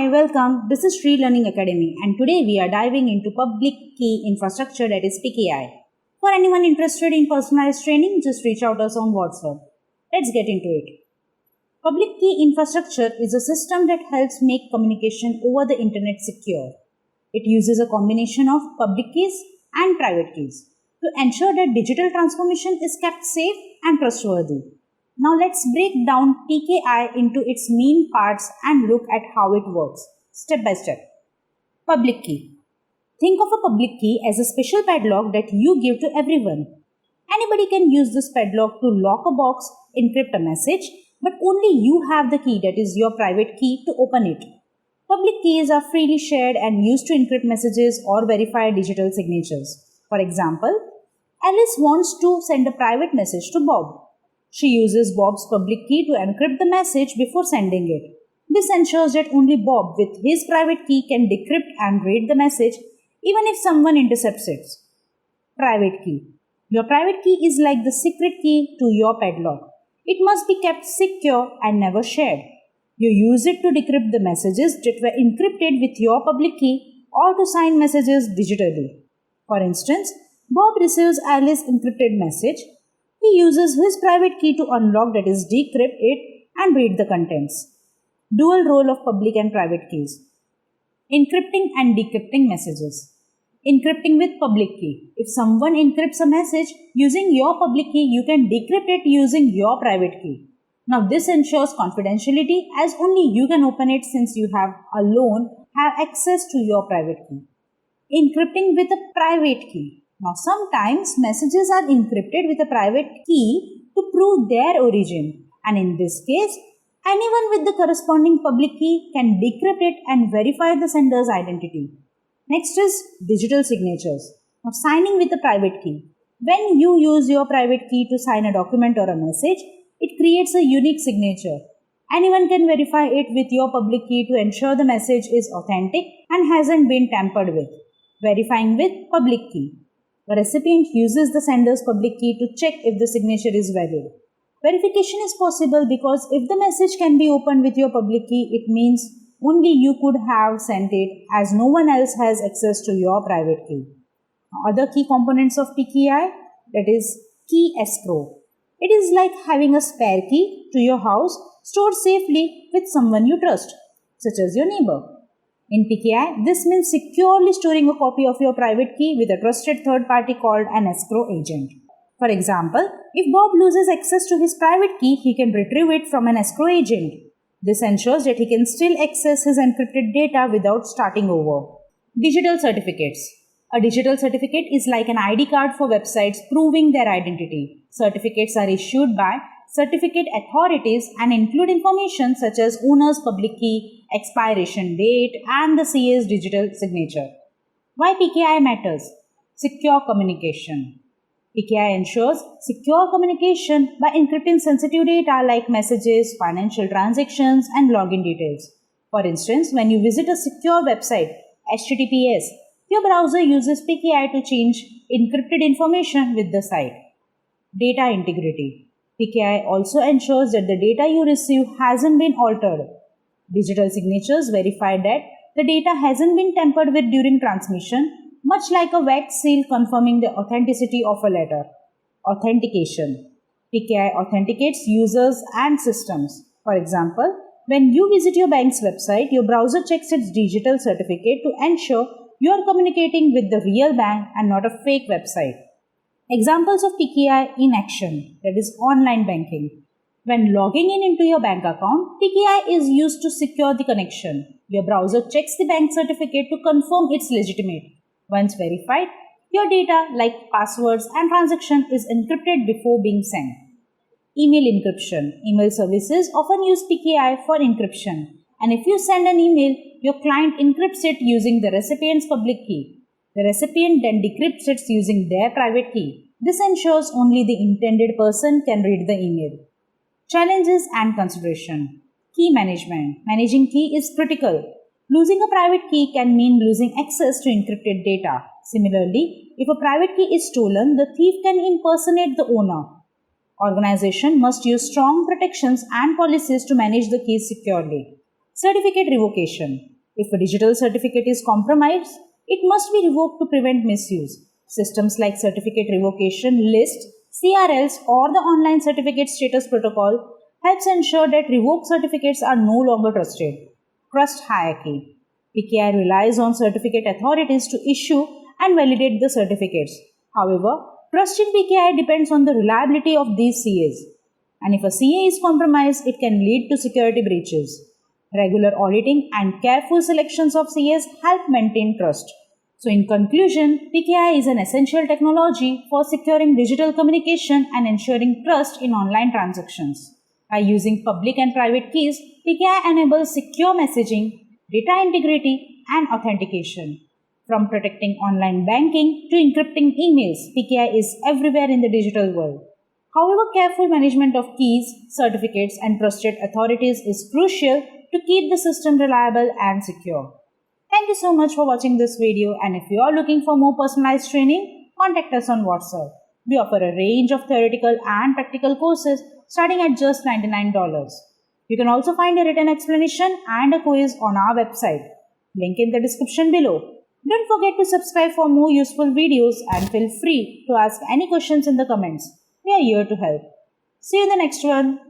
Hi, welcome. This is Shree Learning Academy and today we are diving into public key infrastructure, that is PKI. For anyone interested in personalized training, just reach out us on WhatsApp. Let's get into it. Public key infrastructure is a system that helps make communication over the internet secure. It uses a combination of public keys and private keys to ensure that digital transformation is kept safe and trustworthy. Now let's break down PKI into its main parts and look at how it works, step by step. Public key. Think of a public key as a special padlock that you give to everyone. Anybody can use this padlock to lock a box, encrypt a message, but only you have the key, that is your private key, to open it. Public keys are freely shared and used to encrypt messages or verify digital signatures. For example, Alice wants to send a private message to Bob. She uses Bob's public key to encrypt the message before sending it. This ensures that only Bob with his private key can decrypt and read the message even if someone intercepts it. Private key. Your private key is like the secret key to your padlock. It must be kept secure and never shared. You use it to decrypt the messages that were encrypted with your public key or to sign messages digitally. For instance, Bob receives Alice's encrypted message. He uses his private key to unlock, that is decrypt it, and read the contents. Dual role of public and private keys. Encrypting and decrypting messages. Encrypting with public key. If someone encrypts a message using your public key, you can decrypt it using your private key. Now this ensures confidentiality as only you can open it, since you alone have access to your private key. Encrypting with a private key. Now sometimes messages are encrypted with a private key to prove their origin, and in this case, anyone with the corresponding public key can decrypt it and verify the sender's identity. Next is digital signatures. Now signing with a private key. When you use your private key to sign a document or a message, it creates a unique signature. Anyone can verify it with your public key to ensure the message is authentic and hasn't been tampered with. Verifying with public key. The recipient uses the sender's public key to check if the signature is valid. Verification is possible because if the message can be opened with your public key, it means only you could have sent it, as no one else has access to your private key. Other key components of PKI, that is key escrow. It is like having a spare key to your house stored safely with someone you trust, such as your neighbor. In PKI, this means securely storing a copy of your private key with a trusted third party called an escrow agent. For example, if Bob loses access to his private key, he can retrieve it from an escrow agent. This ensures that he can still access his encrypted data without starting over. Digital certificates. A digital certificate is like an ID card for websites proving their identity. Certificates are issued by certificate authorities and include information such as owner's public key, expiration date, and the CA's digital signature. Why PKI matters? Secure communication. PKI ensures secure communication by encrypting sensitive data like messages, financial transactions, and login details. For instance, when you visit a secure website, HTTPS, your browser uses PKI to change encrypted information with the site. Data integrity. PKI also ensures that the data you receive hasn't been altered. Digital signatures verify that the data hasn't been tampered with during transmission, much like a wax seal confirming the authenticity of a letter. Authentication. PKI authenticates users and systems. For example, when you visit your bank's website, your browser checks its digital certificate to ensure you are communicating with the real bank and not a fake website. Examples of PKI in action, that is online banking. When logging in into your bank account, PKI is used to secure the connection. Your browser checks the bank certificate to confirm it's legitimate. Once verified, your data like passwords and transaction is encrypted before being sent. Email encryption. Email services often use PKI for encryption. And if you send an email, your client encrypts it using the recipient's public key. The recipient then decrypts it using their private key. This ensures only the intended person can read the email. Challenges and consideration. Key management. Managing key is critical. Losing a private key can mean losing access to encrypted data. Similarly, if a private key is stolen, the thief can impersonate the owner. Organization must use strong protections and policies to manage the keys securely. Certificate revocation. If a digital certificate is compromised, it must be revoked to prevent misuse. Systems like Certificate Revocation List, CRLs, or the Online Certificate Status Protocol helps ensure that revoked certificates are no longer trusted. Trust hierarchy. PKI relies on certificate authorities to issue and validate the certificates. However, trust in PKI depends on the reliability of these CAs. And if a CA is compromised, it can lead to security breaches. Regular auditing and careful selections of CAs help maintain trust. So in conclusion, PKI is an essential technology for securing digital communication and ensuring trust in online transactions. By using public and private keys, PKI enables secure messaging, data integrity, and authentication. From protecting online banking to encrypting emails, PKI is everywhere in the digital world. However, careful management of keys, certificates, and trusted authorities is crucial to keep the system reliable and secure. Thank you so much for watching this video, and if you are looking for more personalized training, contact us on WhatsApp. We offer a range of theoretical and practical courses starting at just $99. You can also find a written explanation and a quiz on our website. Link in the description below. Don't forget to subscribe for more useful videos and feel free to ask any questions in the comments. We are here to help. See you in the next one.